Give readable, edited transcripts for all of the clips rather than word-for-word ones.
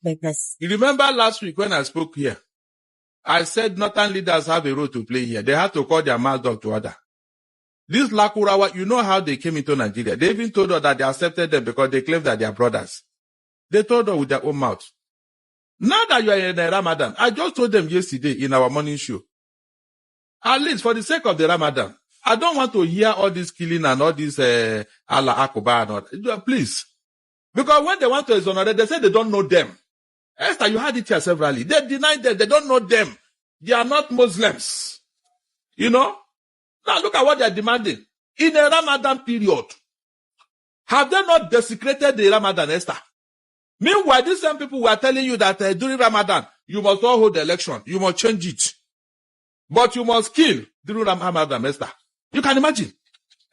like this. You remember last week when I spoke here, I said northern leaders have a role to play here. They have to call their mouth dog to order. This Lakurawa, you know how they came into Nigeria. They even told us that they accepted them because they claimed that they are brothers. They told us with their own mouth. Now that you are in the Ramadan, I just told them yesterday in our morning show, at least for the sake of the Ramadan, I don't want to hear all this killing and all this Allah Akbar and all that. Please. Because when they want to exonerate, they say they don't know them. Esther, you had it here severally. They deny them. They don't know them. They are not Muslims. You know? Now look at what they are demanding. In a Ramadan period, have they not desecrated the Ramadan, Esther? Meanwhile, these same people were telling you that during Ramadan, you must not hold the election. You must change it. But you must kill during Ramadan, Esther. You can imagine.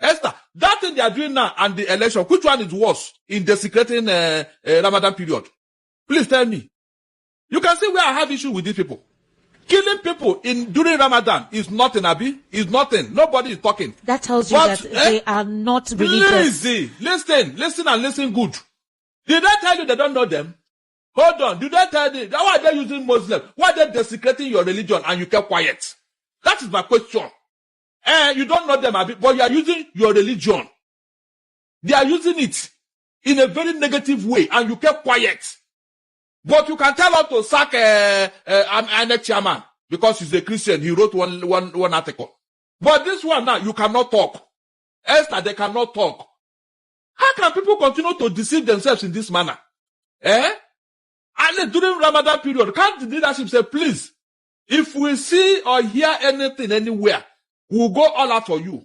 Esther, that thing they are doing now and the election, which one is worse in desecrating Ramadan period? Please tell me. You can see where I have issue with these people. Killing people during Ramadan is nothing, Abi. Is nothing. Nobody is talking. That tells you that they are not religious. Listen and listen good. Did I tell you they don't know them? Hold on. Did I tell you? Why are they using Muslims? Why are they desecrating your religion and you kept quiet? That is my question. You don't know them, Abi, but you are using your religion. They are using it in a very negative way and you kept quiet. But you can tell us to sack an chairman because he's a Christian. He wrote one article. But this one now, you cannot talk. Esther, they cannot talk. How can people continue to deceive themselves in this manner? And during Ramadan period, can't the leadership say, please, if we see or hear anything anywhere, we'll go all out for you.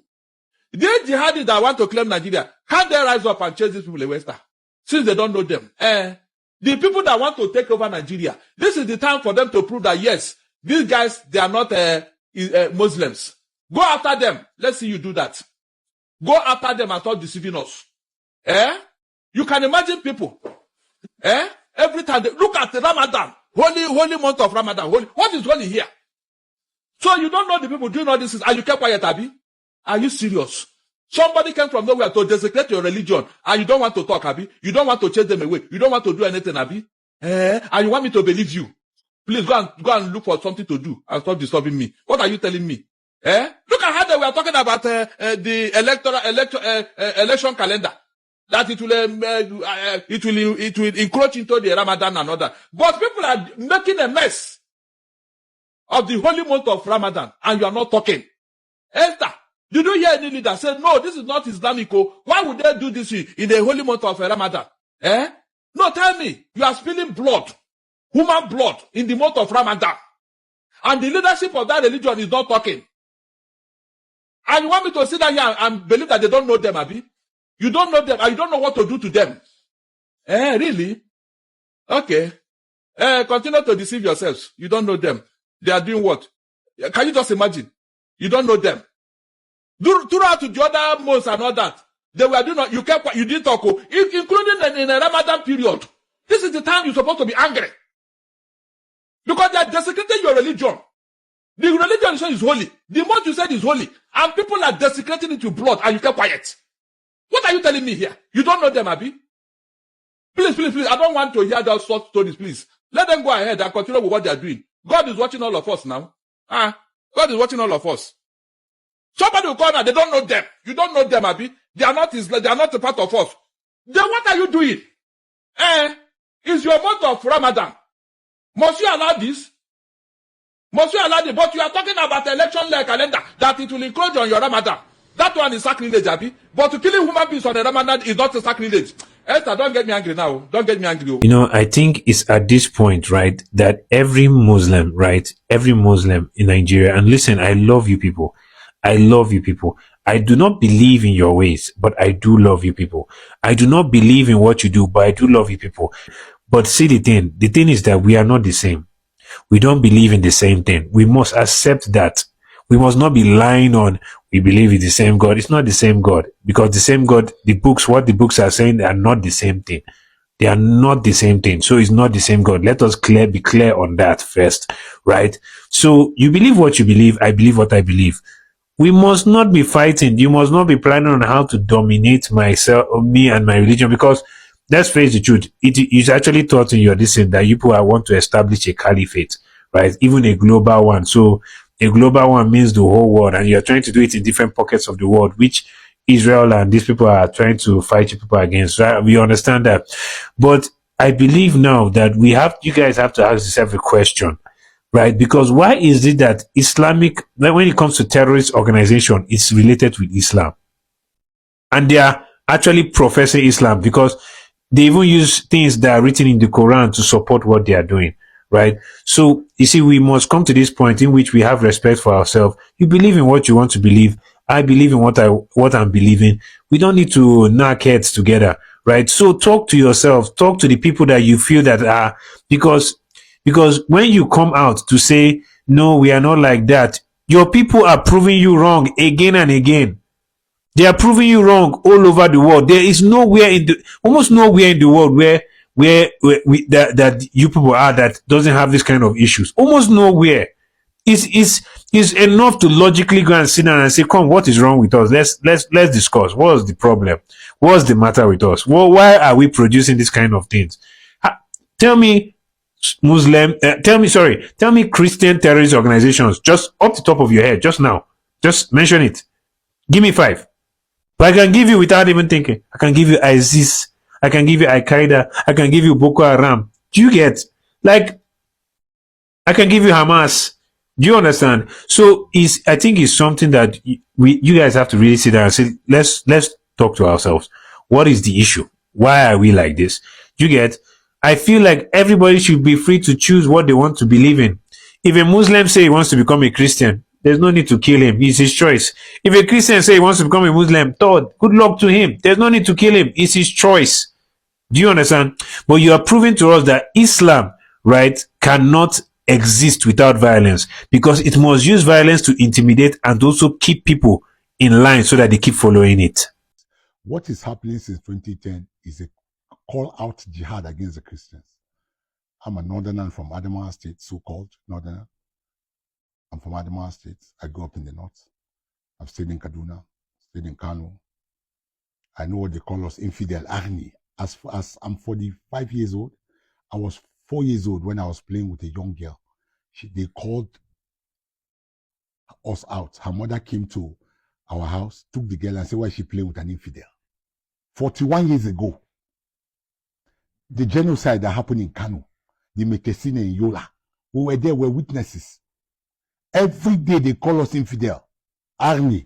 The jihadis that want to claim Nigeria, can't they rise up and chase these people away, Esther? Since they don't know them. The people that want to take over Nigeria, this is the time for them to prove that yes, these guys, they are not Muslims. Go after them. Let's see you do that. Go after them and start deceiving us. You can imagine people. Every time they look at the Ramadan, holy month of Ramadan. What is holy here? So you don't know the people doing all this and you kept quiet, Abi? Are you serious? Somebody came from nowhere to desecrate your religion and you don't want to talk, Abi? You don't want to chase them away. You don't want to do anything, Abi? And you want me to believe you? Please go and look for something to do and stop disturbing me. What are you telling me? Look at how they were talking about the election calendar. That it will encroach into the Ramadan and all that. But people are making a mess of the holy month of Ramadan and you are not talking. Esther, did you hear any leader say, no, this is not Islamic? Why would they do this in the holy month of Ramadan? No, tell me, you are spilling blood, human blood, in the month of Ramadan. And the leadership of that religion is not talking. And you want me to sit down here and believe that they don't know them, Abi? You don't know them and you don't know what to do to them. Really? Okay. Continue to deceive yourselves. You don't know them. They are doing what? Can you just imagine? You don't know them. Throughout the other months and all that, they were doing what you kept, you didn't talk, including in a Ramadan period. This is the time you're supposed to be angry. Because they are desecrating your religion. The religion you say is holy. The month you said is holy. And people are desecrating it with blood and you kept quiet. What are you telling me here? You don't know them, Abi? Please. I don't want to hear those short stories, please. Let them go ahead and continue with what they are doing. God is watching all of us now. God is watching all of us. Somebody will call now, they don't know them. You don't know them, Abi. They are not a part of us. Then what are you doing? It's your month of Ramadan. Must you allow this? Must you allow it? But you are talking about the election calendar, that it will encroach on your Ramadan. That one is sacrilege, Abi. But to killing human beings on the Ramadan is not a sacrilege. Esther, don't get me angry now. Don't get me angry. You know, I think it's at this point, right, that every Muslim, right, every Muslim in Nigeria, and listen, I love you people. I love you people. I do not believe in your ways, but I do love you people. I do not believe in what you do, but I do love you people. But see the thing is that we are not the same. We don't believe in the same thing. We must accept that. We must not be lying on, we believe in the same God. It's not the same God, because the same God, what the books are saying, they are not the same thing. They are not the same thing. So it's not the same God. Let us be clear on that first, right? So you believe what you believe. I believe what I believe. We must not be fighting. You must not be planning on how to dominate me and my religion, because let's face the truth. It is actually taught in your discipline that you people want to establish a caliphate, right? Even a global one. So a global one means the whole world, and you're trying to do it in different pockets of the world, which Israel and these people are trying to fight you people against, right? We understand that. But I believe now that you guys have to ask yourself a question, right? Because why is it that when it comes to terrorist organization, it's related with Islam? And they are actually professing Islam because they even use things that are written in the Quran to support what they are doing, right? So you see, we must come to this point in which we have respect for ourselves. You believe in what you want to believe. I believe in what I'm believing. We don't need to knock heads together, right? So talk to yourself, talk to the people that you feel that are, because when you come out to say, no, we are not like that, your people are proving you wrong again and again. They are proving you wrong all over the world. There is almost nowhere in the world where that you people are that doesn't have this kind of issues. Almost nowhere. It's enough to logically go and sit down and say, come, what is wrong with us? Let's discuss. What's the problem? What's the matter with us? Why are we producing this kind of things? Tell me tell me Christian terrorist organizations, just up the top of your head, just now. Just mention it. Give me 5. But I can give you without even thinking. I can give you ISIS. I can give you Al Qaeda. I can give you Boko Haram. Do you get? Like, I can give you Hamas. Do you understand? So I think it's something that you guys have to really sit down and say, let's talk to ourselves. What is the issue? Why are we like this? Do you get? I feel like everybody should be free to choose what they want to believe in. If a Muslim say he wants to become a Christian, there's no need to kill him. It's his choice. If a Christian say he wants to become a Muslim, good luck to him. There's no need to kill him. It's his choice. Do you understand? But you are proving to us that Islam, right, cannot exist without violence, because it must use violence to intimidate and also keep people in line so that they keep following it. What is happening since 2010 is a call out jihad against the Christians. I'm a northerner from Adamawa State, so-called northerner. I'm from Adamawa State. I grew up in the north. I've stayed in Kaduna, stayed in Kano. I know what they call us, infidel, army. As I'm 45 years old, I was 4 years old when I was playing with a young girl. They called us out. Her mother came to our house, took the girl and said, why is she playing with an infidel? 41 years ago, the genocide that happened in Kano, the Mekesine in Yola, we were there, we were witnesses. Every day they call us infidel, army,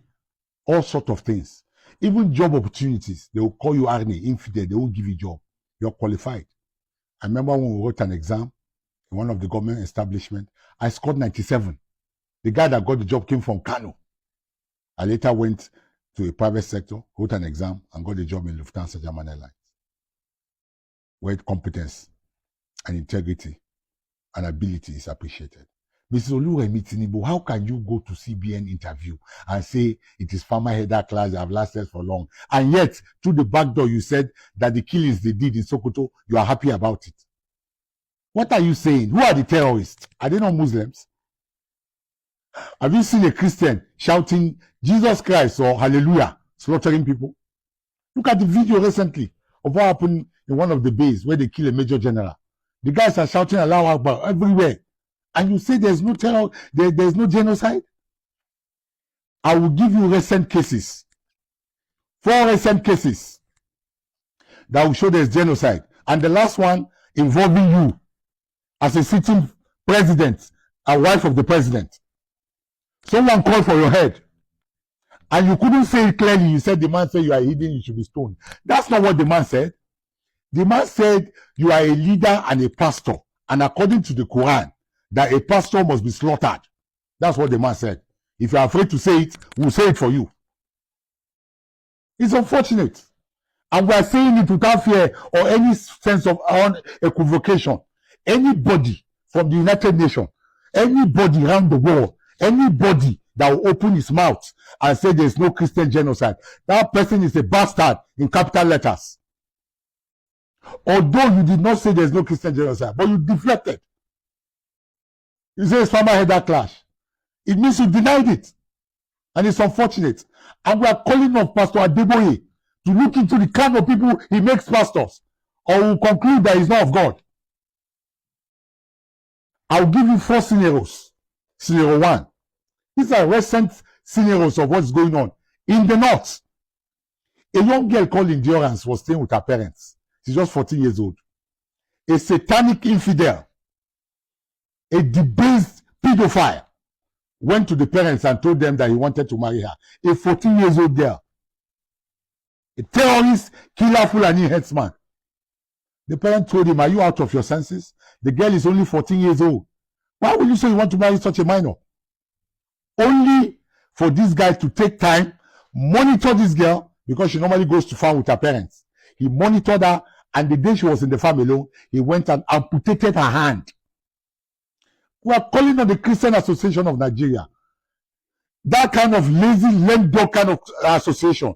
all sorts of things. Even job opportunities, they will call you army, infidel, they won't give you a job. You're qualified. I remember when we wrote an exam in one of the government establishments, I scored 97. The guy that got the job came from Kano. I later went to a private sector, wrote an exam, and got a job in Lufthansa German Airlines, where competence and integrity and ability is appreciated. Mrs. Oluremi Tinubu, how can you go to CBN interview and say it is farmer header class that have lasted for long, and yet through the back door you said that the killings they did in Sokoto, you are happy about it? What are you saying? Who are the terrorists? Are they not Muslims? Have you seen a Christian shouting Jesus Christ or Hallelujah, slaughtering people? Look at the video recently of what happened in one of the bays where they kill a major general. The guys are shouting Allahu Akbar everywhere. And you say there's no terror, there's no genocide? I will give you recent cases. 4 recent cases that will show there's genocide. And the last one involving you as a sitting president, a wife of the president. Someone called for your head. And you couldn't say it clearly. You said the man said you are hidden, you should be stoned. That's not what the man said. The man said you are a leader and a pastor. And according to the Quran, that a pastor must be slaughtered. That's what the man said. If you are afraid to say it, we'll say it for you. It's unfortunate. And we are saying it without fear or any sense of equivocation. Anybody from the United Nations, anybody around the world, anybody that will open his mouth and say there's no Christian genocide, that person is a bastard in capital letters. Although you did not say there's no Christian genocide, but you deflected. You say it's farmer header clash. It means you denied it. And it's unfortunate. And we are calling on Pastor Adeboye to look into the kind of people he makes pastors. or will conclude that it's not of God. I'll give you 4 scenarios. Scenario 1. These are recent scenarios of what's going on in the north. A young girl called Endurance was staying with her parents. She's just 14 years old. A satanic infidel, a debased pedophile, went to the parents and told them that he wanted to marry her. A 14 years old girl. A terrorist, killer, Fulani headsman. The parent told him, are you out of your senses? The girl is only 14 years old. Why would you say you want to marry such a minor? Only for this guy to take time, monitor this girl, because she normally goes to farm with her parents. He monitored her, and the day she was in the farm alone, he went and amputated her hand. We are calling on the Christian Association of Nigeria. That kind of lazy, lame dog kind of association.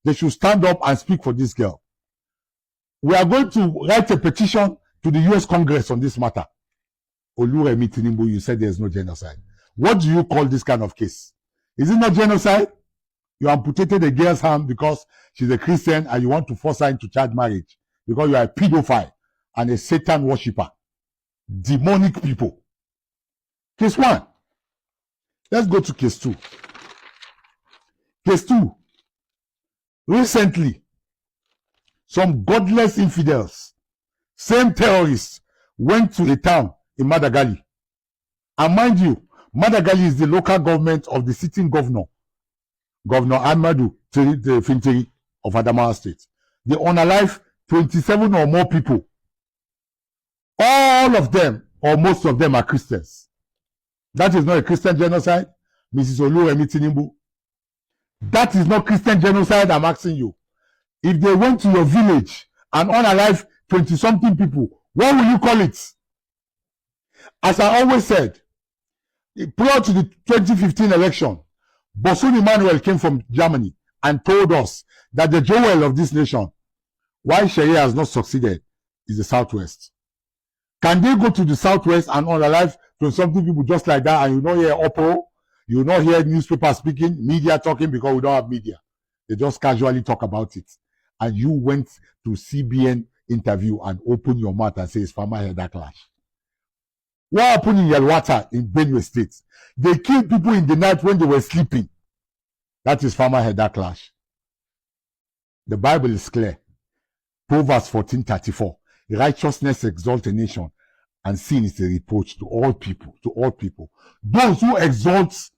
They should stand up and speak for this girl. We are going to write a petition to the US Congress on this matter. Oluremi Tinubu, you said there's no genocide. What do you call this kind of case? Is it not genocide? You amputated a girl's hand because she's a Christian and you want to force her into child marriage because you are a pedophile and a Satan worshipper. Demonic people. Case 1. Let's go to case 2. Case 2. Recently, some godless infidels, same terrorists, went to a town in Madagali. And mind you, Madagali is the local government of the sitting governor, Governor Amadou Fintiri of Adamawa State. They unalive 27 or more people. All of them, or most of them, are Christians. That is not a Christian genocide, Mrs. Oluremi Tinubu. That is not Christian genocide, I'm asking you. If they went to your village and unalive 20-something people, what will you call it? As I always said, prior to the 2015 election, Bosun Emmanuel came from Germany and told us that the jewel of this nation, why Sharia has not succeeded, is the Southwest. Can they go to the Southwest and unalive 20-something people just like that, and you not hear Oppo, you not hear newspaper speaking, media talking, because we don't have media. They just casually talk about it. And you went to CBN interview and open your mouth and say it's farmer header clash. What happened in Yelwata in Benue State? They killed people in the night when they were sleeping. That is farmer header clash. The Bible is clear. Proverbs 14:34. Righteousness exalts a nation, and sin is a reproach to all people. To all people. Those who exalt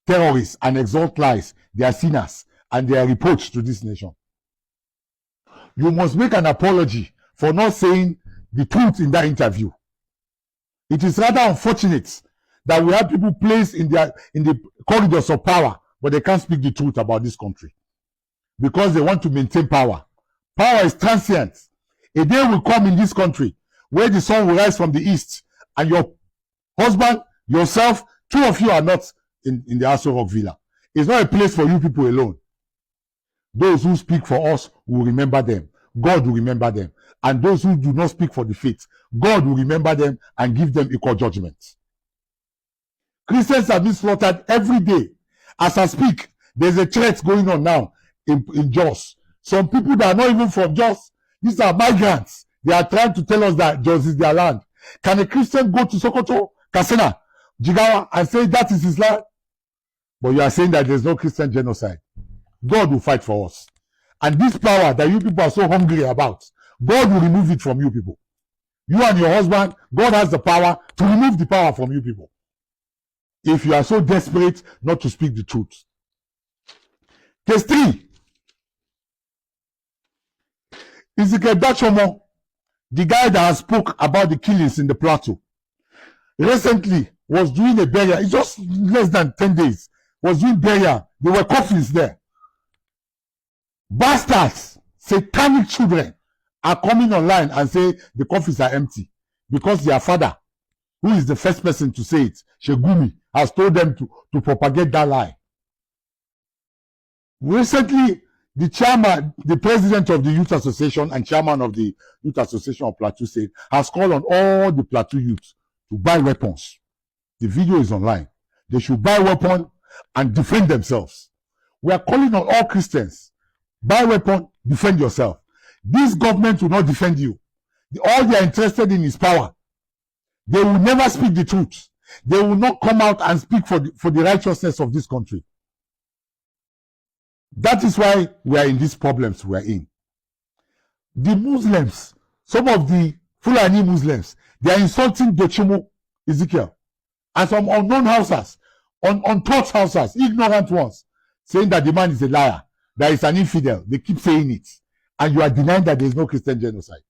terrorists and exalt lies, they are sinners, and they are reproach to this nation. You must make an apology for not saying the truth in that interview. It is rather unfortunate that we have people placed in the corridors of power, but they can't speak the truth about this country because they want to maintain power. Power is transient. A day will come in this country where the sun will rise from the east and your husband, yourself, 2 of you are not in the Aso Rock Villa. It's not a place for you people alone. Those who speak for us will remember them. God will remember them. And those who do not speak for the faith, God will remember them and give them equal judgment. Christians have been slaughtered every day. As I speak, there's a threat going on now in Jos. Some people that are not even from Jos, these are migrants. They are trying to tell us that Jos is their land. Can a Christian go to Sokoto, Katsina, Jigawa and say that is his land? But you are saying that there's no Christian genocide. God will fight for us. And this power that you people are so hungry about, God will remove it from you people. You and your husband, God has the power to remove the power from you people. If you are so desperate not to speak the truth. Case 3. Ezekiel Dachomo, the guy that has spoke about the killings in the plateau, recently was doing a burial. It's just less than 10 days. Was doing burial. There were coffins there. Bastards, satanic children are coming online and say the coffins are empty because their father, who is the first person to say it, Shegumi, has told them to propagate that lie. Recently, the chairman, the president of the Youth Association and chairman of the Youth Association of Plateau State has called on all the Plateau youth to buy weapons. The video is online. They should buy weapons and defend themselves. We are calling on all Christians. Buy weapon, defend yourself. This government will not defend you. All they are interested in is power. They will never speak the truth. They will not come out and speak for the righteousness of this country. That is why we are in these problems we are in. The Muslims, some of the Fulani Muslims, they are insulting Dochimo Ezekiel and some unknown houses, untaught houses, ignorant ones, saying that the man is a liar, that is an infidel. They keep saying it. And you are denying that there is no Christian genocide.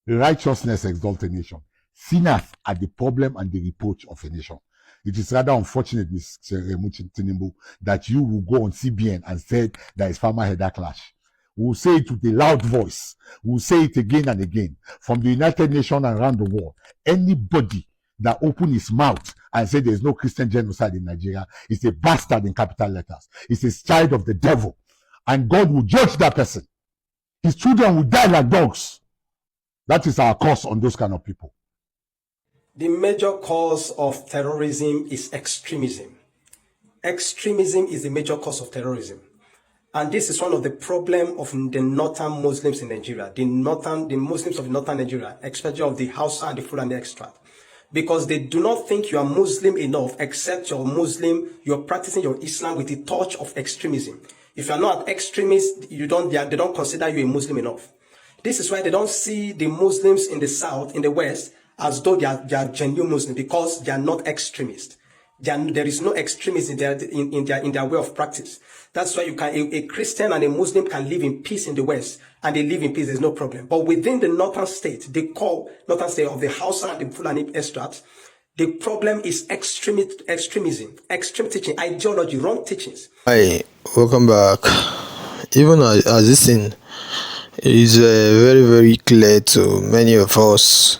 Righteousness exalts a nation. Sinners are the problem and the reproach of a nation. It is rather unfortunate, Mr. Tinubu, that you will go on CBN and say there is farmer-header clash. We will say it with a loud voice. We will say it again and again. From the United Nations and around the world, anybody that open his mouth and say there is no Christian genocide in Nigeria is a bastard in capital letters. It's a child of the devil. And God will judge that person. His children will die like dogs. That is our curse on those kind of people. The major cause of terrorism is extremism. Extremism is the major cause of terrorism. And this is one of the problems of the northern Muslims in Nigeria, the Muslims of northern Nigeria, especially of the Hausa and the Fulani extract. Because they do not think you are Muslim enough, except you're Muslim, you're practicing your Islam with a touch of extremism. If you're not an extremist, they don't consider you a Muslim enough. This is why they don't see the Muslims in the South, in the West, as though they are genuine Muslims, because they are not extremists. There is no extremism in their way of practice. That's why a Christian and a Muslim can live in peace in the West, and they live in peace, there's no problem. But within the northern state, they call northern state of the Hausa and the Fulani extracts, the problem is extremism, extreme teaching, ideology, wrong teachings. Hi, welcome back. Even as this thing is very, very clear to many of us,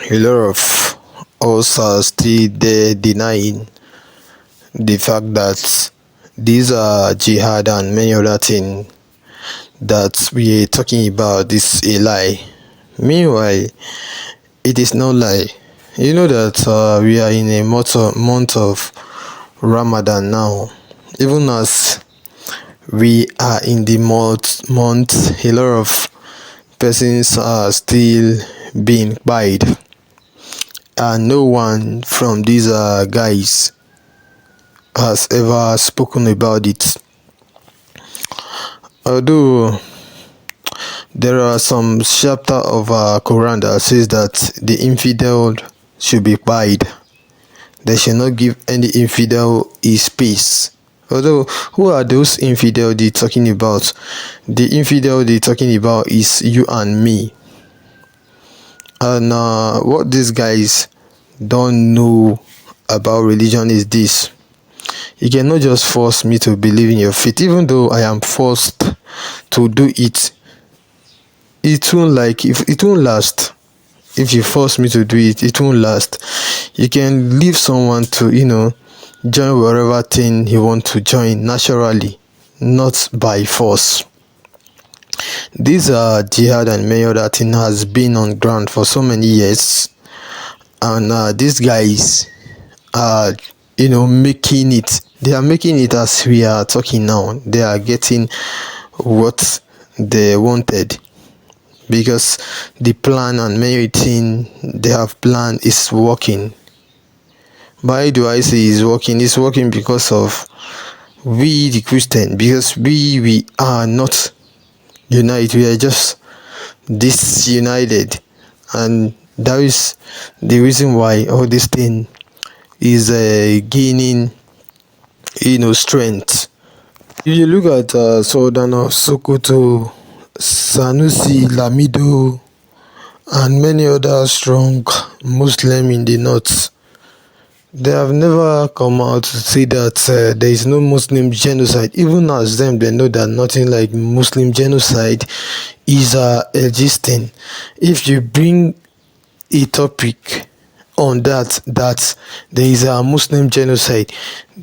a lot of us are still there denying the fact that these are jihad and many other things that we are talking about is a lie. Meanwhile, it is no lie. You know that we are in a month of Ramadan now. Even as we are in the month, a lot of persons are still being buyed, and no one from these guys has ever spoken about it. Although there are some chapter of Quran that says that the infidel should be buyed. They should not give any infidel his space. Although, who are those infidel they're talking about? The infidel they're talking about is you and me. And what these guys don't know about religion is this: you cannot just force me to believe in your faith. Even though I am forced to do it, it won't last. If you force me to do it, it won't last. You can leave someone to join whatever thing he wants to join naturally, not by force. These jihad and many other thing has been on ground for so many years, and these guys are making it. They are making it as we are talking now. They are getting what they wanted, because the plan and many things they have planned is working. Why do I say it's working? It's working because of we the Christian, because we are not united. We are just disunited, and that is the reason why all this thing is gaining strength. If you look at Sultan of Sokoto, Sanusi, Lamido, and many other strong Muslim in the north, they have never come out to say that there is no Muslim genocide. Even as them, they know that nothing like Muslim genocide is existing. If you bring a topic on that there is a Muslim genocide,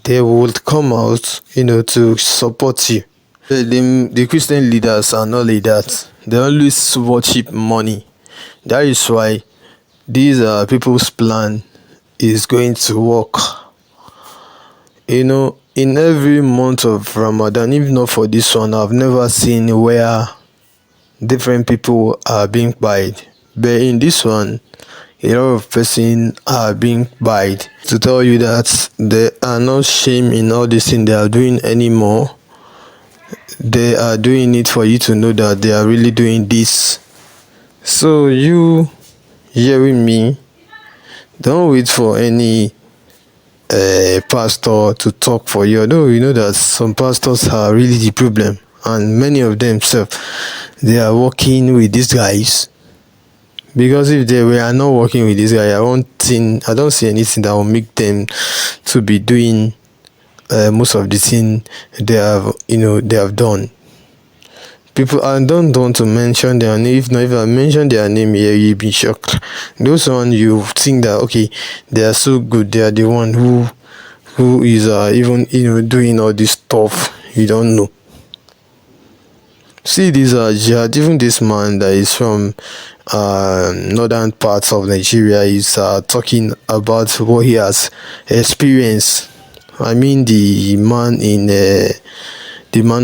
they will come out to support you. The Christian leaders are not like that. They always worship money. That is why these people's plan is going to work. In every month of Ramadan, if not for this one, I've never seen where different people are being buyed. But in this one, a lot of person are being buyed to tell you that they are not shame in all this thing they are doing anymore. They are doing it for you to know that they are really doing this. So you hearing me, don't wait for any pastor to talk for you. Although you know that some pastors are really the problem, and many of them they are working with these guys. Because if they were not working with this guy, I don't see anything that will make them to be doing most of the thing they have done. People, I don't want to mention their name. If I mention their name here, you'll be shocked. Those one you think that okay, they are so good. They are the one who is even doing all this stuff. You don't know. See, these are jihad. Even this man that is from northern parts of Nigeria is talking about what he has experienced. I mean, the man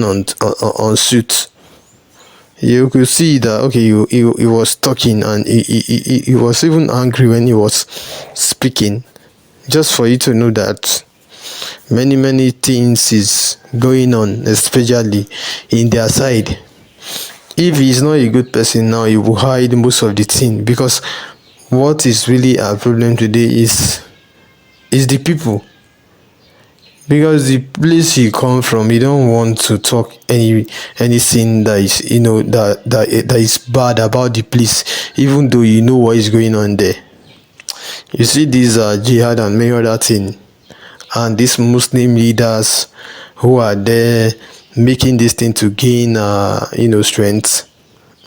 on suit. You could see that okay, he was talking, and he was even angry when he was speaking. Just for you to know that many things is going on, especially in their side. If he's not a good person now, he will hide most of the thing, because what is really our problem today is the people. Because the place you come from, you don't want to talk anything that is that is bad about the place, even though you know what is going on there. You see, these are jihad and many other things, and these Muslim leaders who are there making this thing to gain strength.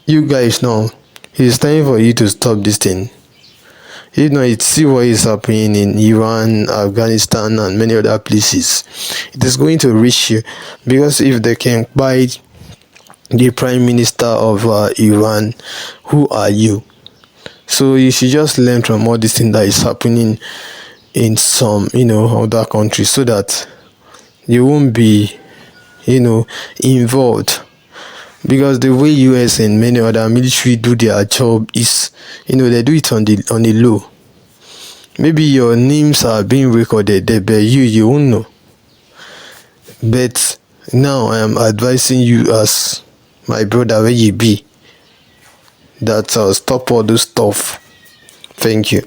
You guys know it's time for you to stop this thing. See what is happening in Iran, Afghanistan, and many other places. It is going to reach you, because if they can buy the prime minister of Iran, who are you? So you should just learn from all this thing that is happening in some other countries, so that you won't be involved. Because the way US and many other military do their job is they do it on the low. Maybe your names are being recorded there, but you won't know. But now I am advising you as my brother where you be, that stop all this stuff. Thank you.